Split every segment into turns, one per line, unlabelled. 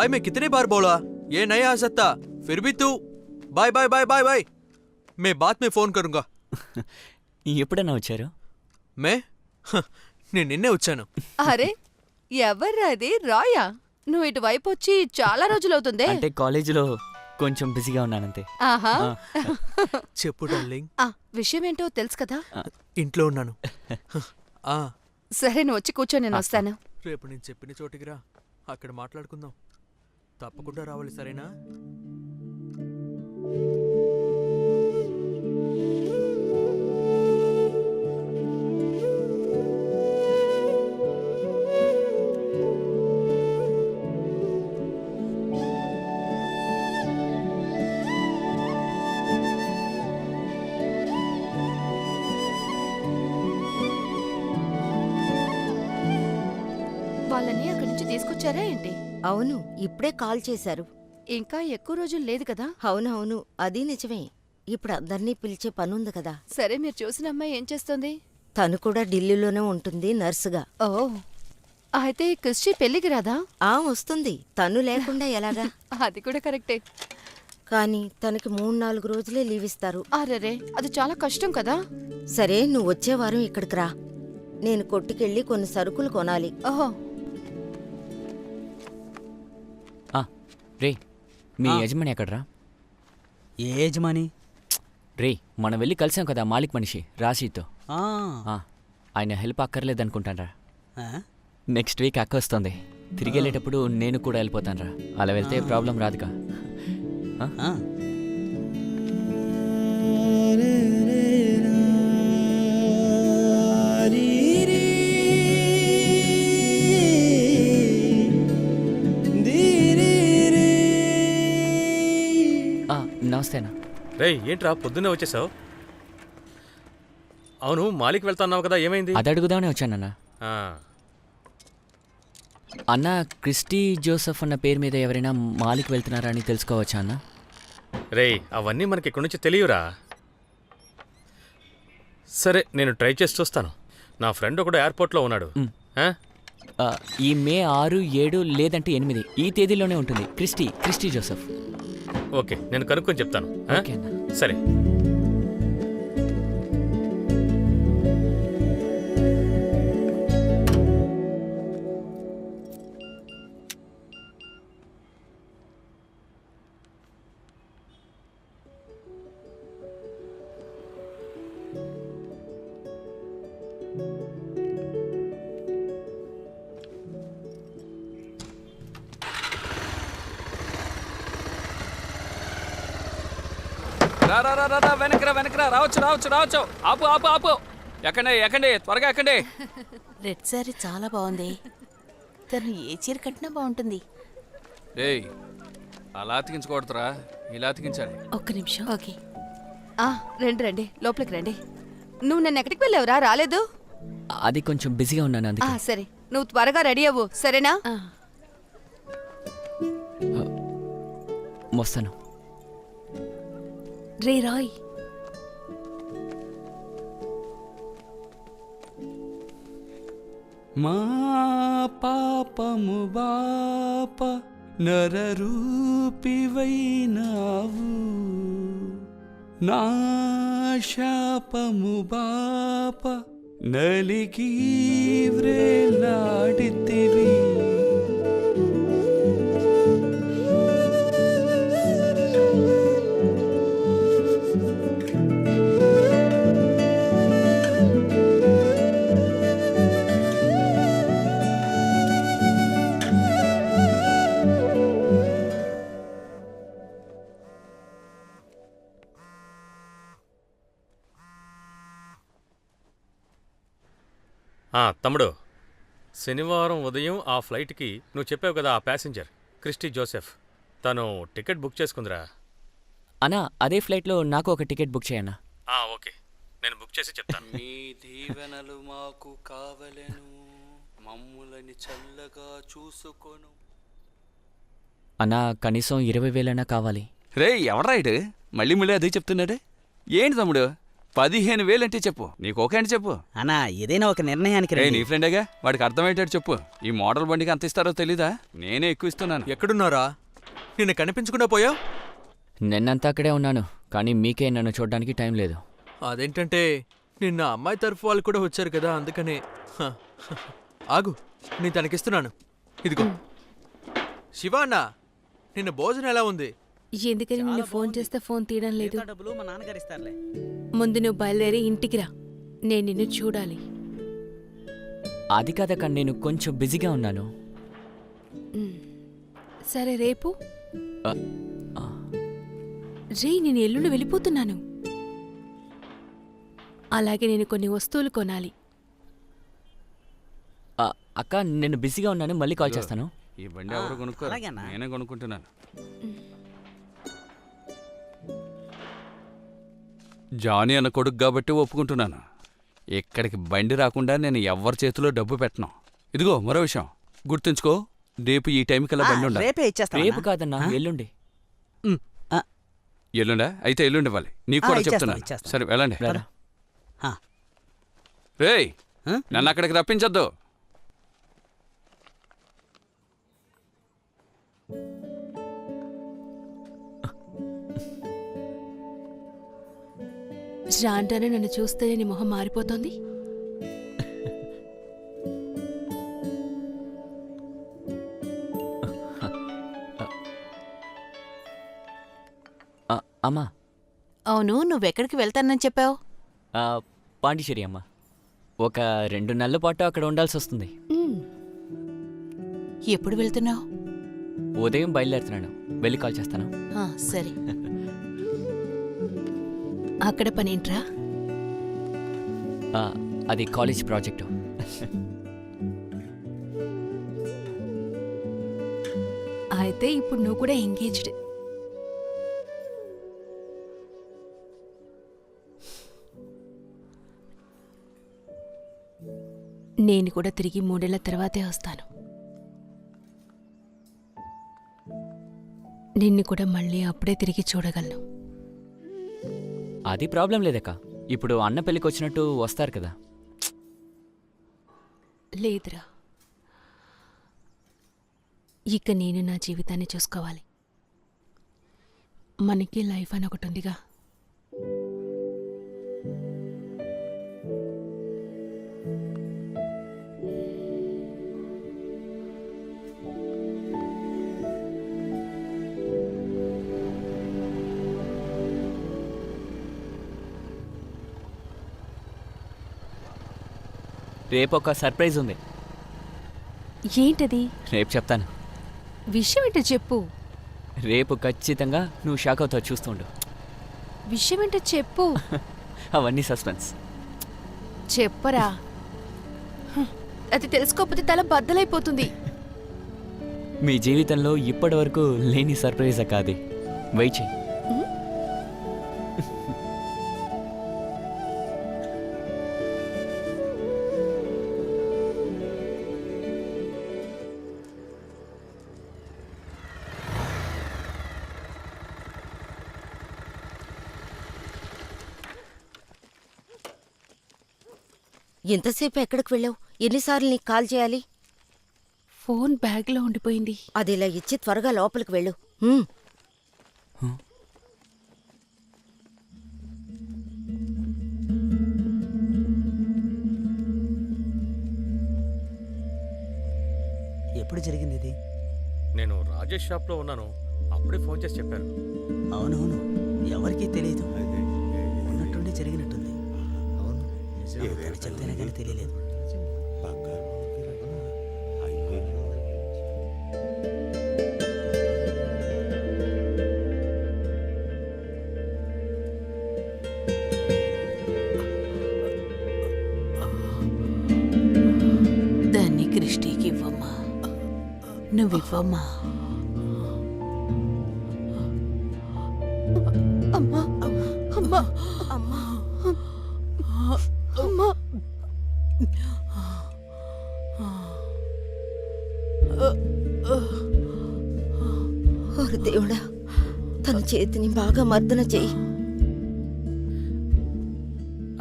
भाई मैं कितने बार बोला ये नहीं आ सकता, फिर भी तू bye bye bye bye bye. मैं बाद में फोन करूंगा।
ఎప్పుడన్నా వచ్చారు?
मैं నేను నిన్నే వచ్చాను.
అరే ఎవర్రా అది? రాయా? నువ్వు ఇటువైపు వచ్చి చాలా రోజులవుతుందే.
అంటే కాలేజీలో కొంచెం బిజీగా ఉన్నానంతే.
ఆహా.
చెప్పు డార్లింగ్.
విషయం ఏంటో తెలుసు కదా?
ఇంట్లో ఉన్నాను.
సరే నువ్వు వచ్చి కూర్చో, నేను వస్తాను.
రేపు నేను చెప్పిన చోటికి రా, అక్కడ మాట్లాడుకుందాం. తప్పకుండా రావాలి, సరేనా?
వాళ్ళని అక్కడి నుంచి తీసుకొచ్చారా ఏంటి?
అవును, ఇప్పుడే కాల్ చేశారు.
ఇంకా ఎక్కువ రోజులు లేదు కదా?
అవునవును, అది నిజమే. ఇప్పుడు అందర్నీ పిలిచే పనుంది కదా.
సరే, మీరు చూసిన అమ్మాయి ఏం చేస్తుంది?
తను కూడా ఢిల్లీలోనే ఉంటుంది, నర్సుగా.
ఓ, అయితే క్రిస్టి పెళ్లికి రాదా?
వస్తుంది. తను లేకుండా ఎలాగా?
అది కూడా కరెక్టే.
కానీ తనకి 3-4 రోజులే లీవ్ ఇస్తారు.
అరెరే, అది చాలా కష్టం కదా.
సరే, నువ్వు వచ్చే వారం ఇక్కడికి రా. నేను కొట్టుకెళ్ళి కొన్ని సరుకులు కొనాలి.
ఓహో.
రే, మీ యజమాని ఎక్కడరా?
ఏ యజమాని?
రే, మనం వెళ్ళి కలిసాం కదా మాలిక్ మనిషి రాశీతో. ఆయన హెల్ప్ అక్కర్లేదనుకుంటానరా. నెక్స్ట్ వీక్ అక్క వస్తుంది. తిరిగి వెళ్ళేటప్పుడు నేను కూడా వెళ్ళిపోతానరా. అలా వెళ్తే ప్రాబ్లం రాదుగా. నమస్తేనా.
రే, ఏంట్రా పొద్దున్నే వచ్చేసావు? అవును, మాలిక్ వెళ్తాన్నావు కదా, ఏమైంది?
అది అడుగుదామనే వచ్చానన్నా. అన్న, క్రిస్టీ జోసెఫ్ అన్న పేరు మీద ఎవరైనా మాలిక్ వెళ్తున్నారా అని తెలుసుకోవచ్చా అన్న?
రే, అవన్నీ మనకి ఇక్కడి నుంచి తెలియరా. సరే, నేను ట్రై చేసి చూస్తాను. నా ఫ్రెండ్ ఒకడు ఎయిర్పోర్ట్లో ఉన్నాడు.
ఈ మే 6, 7 లేదంటే 8 ఈ తేదీలోనే ఉంటుంది క్రిస్టీ జోసెఫ్.
ఓకే, నేను కనుక్కొని చెప్తాను. సరే.
వెనకరా రావచ్చు. ఆపు. ఎక్కండి, త్వరగా ఎక్కండి.
రెడ్ సారీ చాలా బాగుంది. తను ఏ చీర కట్టినా బాగుంటుంది.
ఏయ్, అలా అతికించకూడదురా, ఇలా అతికించాలి.
ఒక్క నిమిషం. ఓకే.
రండి, లోపలికి రండి. నువ్వు నన్ను ఎక్కడికి వెళ్ళావురా? రాలేదు.
అది కొంచెం బిజీగా ఉన్నాను అందుకే.
సరే, నువ్వు త్వరగా రెడీ అవ్వు, సరేనా?
వస్తాను.
రే రాయ్,
మా పాపము బాప నరరూపివైనావు, నా శాపము బాప నలిగి వ్రేలాడితివి.
తమ్ముడు, శనివారం ఉదయం ఆ ఫ్లైట్కి నువ్వు చెప్పావు కదా, ఆ ప్యాసింజర్ క్రిస్టీ జోసెఫ్, తను టికెట్ బుక్ చేసుకుందిరా.
అన్నా, అదే ఫ్లైట్లో నాకు ఒక టికెట్ బుక్ చేయన్నా.
ఓకే, నేను బుక్ చేసి చెప్తాను.
మీ దీవెనలు మాకు కావలెను, మమ్ములని చల్లగా చూసుకోను.
అన్నా, కనీసం 20,000 కావాలి.
రే, ఎవడ్రాయిడు మళ్ళీ అదే చెప్తున్నాడే? ఏంటి తమ్ముడు,
15,000 అంటే చెప్పు, నీకు ఓకే అంటే చెప్పు.
అన్నా ఏదైనా ఒక నిర్ణయానికి
రే
రండి.
నీ ఫ్రెండేగా, వాడికి అర్థమయ్యేటట్టు చెప్పు. ఈ మోడల్ బండికి అంత ఇస్తారో తెలీదా? నేనే ఎక్కువ ఇస్తున్నాను.
ఎక్కడున్నారా? నిన్న కనిపించకుండా పోయావు.
నిన్నంతా అక్కడే ఉన్నాను, కానీ మీకే నన్ను చూడడానికి టైం లేదు.
అదేంటంటే నిన్న అమ్మాయి తరఫు వాళ్ళు కూడా వచ్చారు కదా, అందుకనే. హ, హ. ఆగు, నేను తనకిస్తున్నాను. ఇదిగో. శివ అన్న, నిన్న భోజనం ఎలా ఉంది?
ఎందుకని నిన్ను ఫోన్ చేస్తే ఫోన్ తీయడం లేదు?
మిగతా డబ్బులు మా నాన్నగారు ఇస్తారులే.
ముందు నువ్వు బయలుదేరి ఇంటికి రా, నేను నిన్ను చూడాలి.
అది కాదక్క, నేను కొంచెం బిజీగా ఉన్నాను.
సరే రేపు
ఆ, ఆ,
రే, నేను ఎల్లుండి వెళ్ళిపోతున్నాను. అలాగే నేను కొన్ని వస్తువులు కొనాలి.
ఆ, అక్క నేను బిజీగా ఉన్నాను, మళ్ళీ కాల్ చేస్తాను.
ఈ బండి ఎవరు కొనుక్కోరు,
అలాగే అన్న.
నేనే కొనుక్కుంటున్నాను. జానీ అన్న కొడుకు కాబట్టి ఒప్పుకుంటున్నాను. ఇక్కడికి బండి రాకుండా నేను ఎవ్వరి చేతిలో డబ్బు పెట్టను. ఇదిగో మరో విషయం గుర్తుంచుకో, రేపు ఈ టైంకల్లా బండి ఉండాలి.
రేపే ఇచ్చేస్తా.
రేపు కాదన్నా, ఎల్లుండి.
ఎల్లుండా? అయితే ఎల్లుండి ఇవ్వాలి. నీకు కూడా
ఇచ్చేస్తాను,
చెప్తున్నాను.
ఇచ్చేస్తాను.
సరే వెళ్ళండి.
రారా.
రేయ్, నన్ను అక్కడికి రప్పించొద్దు.
రాంటానే నన్ను చూస్తేనే నీ మొహం మారిపోతోంది.
అమ్మా,
అవును, నువ్వెక్కడికి వెళ్తానని చెప్పావు?
పాండిచేరి అమ్మా. ఒక 2 నెలల పాటు అక్కడ ఉండాల్సి వస్తుంది.
ఎప్పుడు వెళ్తున్నావు?
ఉదయం బయలుదేరుతున్నాను, వెళ్ళి కాల్ చేస్తాను.
సరే.
అక్కడ పనేంట్రా?
అది కాలేజ్ ప్రాజెక్టు.
అయితే ఇప్పుడు నువ్వు కూడా ఎంగేజ్డ్. నేను కూడా తిరిగి 3 ఏళ్ల తర్వాతే వస్తాను. నిన్ను కూడా మళ్ళీ అప్పుడే తిరిగి చూడగలను.
అది ప్రాబ్లం లేదక్క, ఇప్పుడు అన్న పెళ్ళికి వచ్చినట్టు వస్తారు కదా.
లేదురా, ఇక నేను నా జీవితాన్ని చూసుకోవాలి. మనకి లైఫ్ అని ఒకటి ఉందిగా.
రేపు ఒక సర్ప్రైజ్ ఉంది.
ఏంటది?
రేపు చెప్తాను.
విషయం ఏంటో చెప్పు.
రేపు ఖచ్చితంగా నువ్వు షాక్ అవుతావు, చూస్తుండు.
విషయం ఏంటో చెప్పు.
అవన్నీ సస్పెన్స్.
చెప్పరా. అది తెలుసుకోకపోతే తల బద్దలైపోతుంది.
మీ జీవితంలో ఇప్పటి వరకు లేని సర్ప్రైజ్ అక్క అది. వెయిట్ చేయి.
ఇంతసేపు ఎక్కడికి వెళ్ళావు? ఎన్నిసార్లు నీకు కాల్ చేయాలి?
ఫోన్ బ్యాగ్లో ఉండిపోయింది.
అది ఇలా ఇచ్చి త్వరగా లోపలికి వెళ్ళు. హ్మ్.
ఎప్పుడు జరిగింది ఇది?
నేను రాజేష్ షాప్లో ఉన్నాను, అప్పుడే ఫోన్ చేసి చెప్పారు.
అవునవును, ఎవరికీ తెలియదు. ఉన్నట్టుండి జరిగినట్టుంది. తను చెప్తేనే కానీ తెలియలేదు.
దాన్ని క్రిస్టీకి ఇవ్వమ్మా, నువ్వివ్వమ్మా.
అమ్మా అమ్మా అమ్మా అమ్మా.
ఓరి దేవుడా, తన చేతిని బాగా మర్దన చెయ్యి.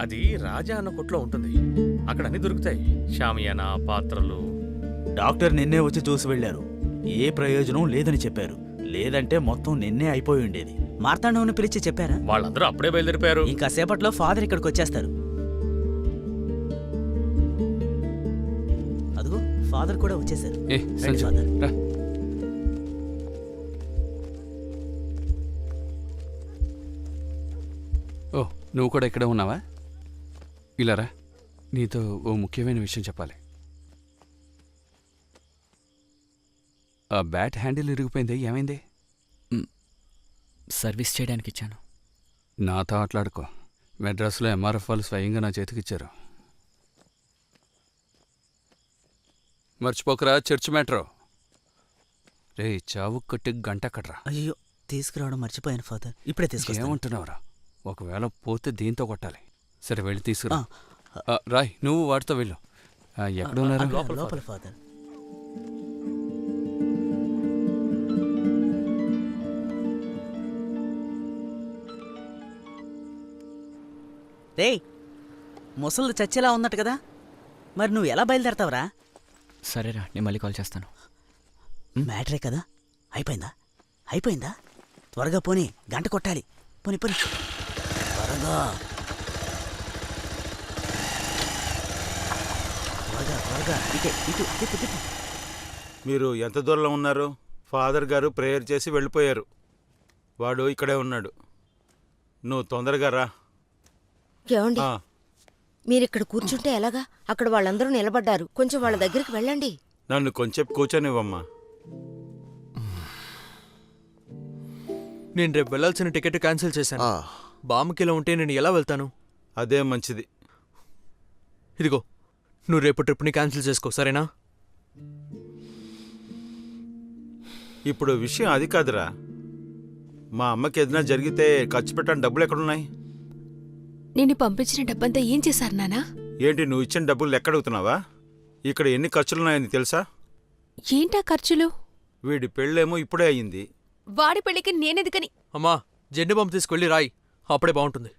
అది రాజా అన్న కొట్లో ఉంటుంది. అక్కడ అన్ని దొరుకుతాయి. షామియానా, పాత్రలు.
డాక్టర్ నిన్నే వచ్చి చూసి వెళ్ళారు. ఏ ప్రయోజనం లేదని చెప్పారు. లేదంటే మొత్తం నిన్నే అయిపోయి ఉండేది. మార్తాండవుని పిలిచి చెప్పారా?
వాళ్ళందరూ అప్పుడే బయలుదేరిపోయారు.
ఇంకా సేపట్లో ఫాదర్ ఇక్కడికి వచ్చేస్తారు. అదిగో ఫాదర్ కూడా వచ్చేసారు.
ఏ
రండి
సంజు
ఫాదర్.
రా. ఓ నువ్వు కూడా ఇక్కడే ఉన్నావా? ఇలా రా, నీతో ఓ ముఖ్యమైన విషయం చెప్పాలి. ఆ బ్యాట్ హ్యాండిల్ ఇరిగిపోయింది, ఏమైంది?
సర్వీస్ చేయడానికి ఇచ్చాను.
నాతో ఆటలాడుకో. మెడ్రాస్లో ఎంఆర్ఎఫ్ వాళ్ళు స్వయంగా నా చేతికిచ్చారు. మర్చిపోకరా చర్చ్ మ్యాటరు. రే చావు కొట్టి గంట కట్రా.
అయ్యో తీసుకురావడం మర్చిపోయాను ఫాదర్. ఇప్పుడే తీసుకొస్తాను.
ఏమంటున్నావురా? ఒకవేళ పోతే దీంతో కొట్టాలి. సరే వెళ్ళి తీసుకురా. రాయ్ నువ్వు వాడితో వెళ్ళు. ఎక్కడ ఉన్నారు?
లోపల ఫాదర్. రే ముసలు చచ్చేలా ఉన్నట్టు కదా, మరి నువ్వు ఎలా బయలుదేరతావురా?
సరేరా, నేను మళ్ళీ కాల్ చేస్తాను.
మ్యాటరే కదా, అయిపోయిందా? అయిపోయిందా? త్వరగా పోనీ, గంట కొట్టాలి. పోనీ పోనీ త్వరగా త్వరగా త్వరగా. ఇటే ఇటు తిప్పు తిప్పు.
మీరు ఎంత దూరంలో ఉన్నారు? ఫాదర్ గారు ప్రేయర్ చేసి వెళ్ళిపోయారు. వాడు ఇక్కడే ఉన్నాడు. నువ్వు తొందరగా రా.
ఏమండి, మీరిక్కడ కూర్చుంటే ఎలాగా? అక్కడ వాళ్ళందరూ నిలబడ్డారు. కొంచెం వాళ్ళ దగ్గరికి వెళ్ళండి.
నన్ను కొంచెం కూర్చొనివ్వమ్మా.
నేను రేపు వెళ్ళాల్సిన టికెట్ క్యాన్సిల్ చేశాను. బామ్మకిలా ఉంటే నేను ఎలా వెళ్తాను?
అదే మంచిది.
ఇదిగో, నువ్వు రేపు ట్రిప్ని క్యాన్సిల్ చేసుకో, సరేనా?
ఇప్పుడు విషయం అది కాదురా. మా అమ్మకి ఏదైనా జరిగితే ఖర్చు పెట్టడానికి డబ్బులు ఎక్కడున్నాయి?
నేను పంపించిన డబ్బంతా ఏం చేశారు నానా?
ఏంటి నువ్వు ఇచ్చిన డబ్బులు లెక్కడుగుతున్నావా? ఇక్కడ ఎన్ని ఖర్చులున్నాయని తెలుసా?
ఏంటా ఖర్చులు?
వీడి పెళ్ళేమో ఇప్పుడే అయ్యింది.
వాడి పెళ్ళికి నేనెందుకని?
అమ్మా, జెండు బాంబు తీసుకెళ్ళి రాయి, అప్పుడే బాగుంటుంది.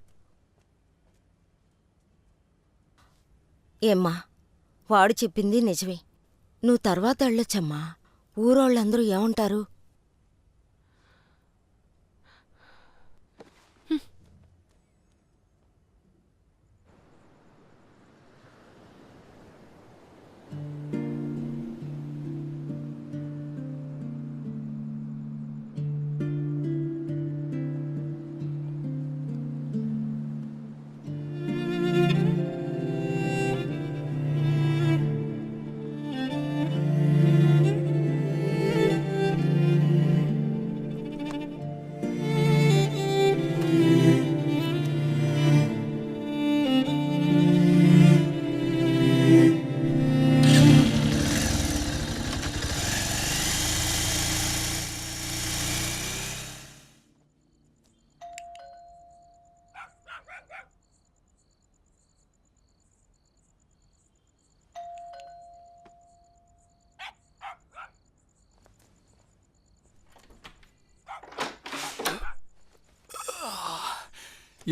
ఏమ్మా, వాడు చెప్పింది నిజమే. నువ్వు తర్వాత వెళ్ళొచ్చమ్మా. ఊరోళ్ళందరూ ఏమంటారు?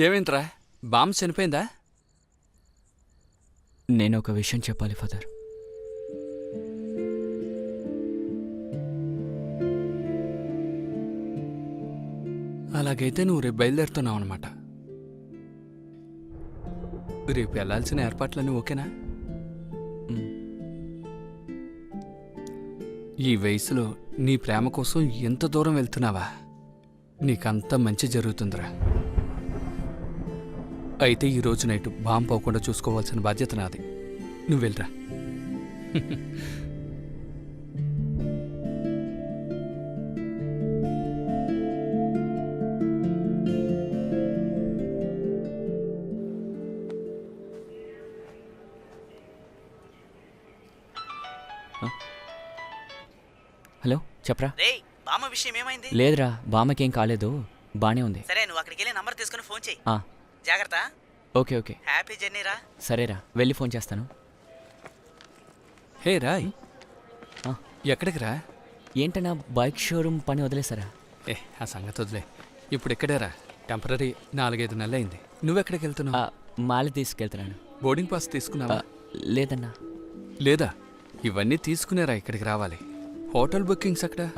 ఏమైందిరా? బాంబు చనిపోయిందా?
నేను ఒక విషయం చెప్పాలి ఫాదర్.
అలాగైతే నువ్వు రేపు బయలుదేరుతున్నావు అనమాట. రేపు వెళ్లాల్సిన ఏర్పాట్లన్నీ ఓకేనా? ఈ వయసులో నీ ప్రేమ కోసం ఎంత దూరం వెళ్తున్నావా? నీకంత మంచి జరుగుతుందిరా. అయితే ఈ రోజు నైట్ బాంబు పోకుండా చూసుకోవాల్సిన బాధ్యత నాది. నువ్వు వెళ్ళరా.
హలో, చెప్పరా.
రేయ్ బామ్మ విషయం ఏమైంది?
లేదురా, బామ్మకేం కాలేదు, బానే ఉంది.
సరే నువ్వు అక్కడికి వెళ్ళి నంబర్ తీసుకుని ఫోన్ చేయి.
ఆ,
జాగ్రత్త.
Okay okay.
హ్యాపీ జర్నీ రా.
సరేరా, వెళ్ళి ఫోన్ చేస్తాను.
హే రాయ్, ఎక్కడికి రా?
ఏంటన్నా బైక్ షోరూమ్ పని వదిలేసారా?
ఆ సంగతి వదిలే. ఇప్పుడు ఎక్కడేరా? టెంపరీ 4-5 నెలలైంది. నువ్వెక్కడికి వెళ్తున్నావు?
మాల తీసుకెళ్తున్నాను.
బోర్డింగ్ పాస్ తీసుకున్నావా?
లేదన్నా.
లేదా? ఇవన్నీ తీసుకునేరా ఇక్కడికి రావాలి. హోటల్ బుకింగ్స్ అక్కడ.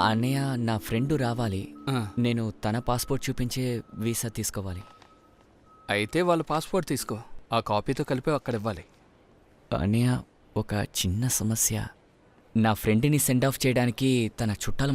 అన్నయ్య నా ఫ్రెండ్ రావాలి.
ఆ,
నేను తన పాస్పోర్ట్ చూపించే వీసా తీసుకోవాలి.
అయితే వాళ్ళ పాస్పోర్ట్ తీసుకో, ఆ కాపీతో కలిపి అక్కడ ఇవ్వాలి.
అన్నయ్య ఒక చిన్న సమస్య. నా ఫ్రెండ్ని సెండ్ ఆఫ్ చేయడానికి తన చుట్టాలు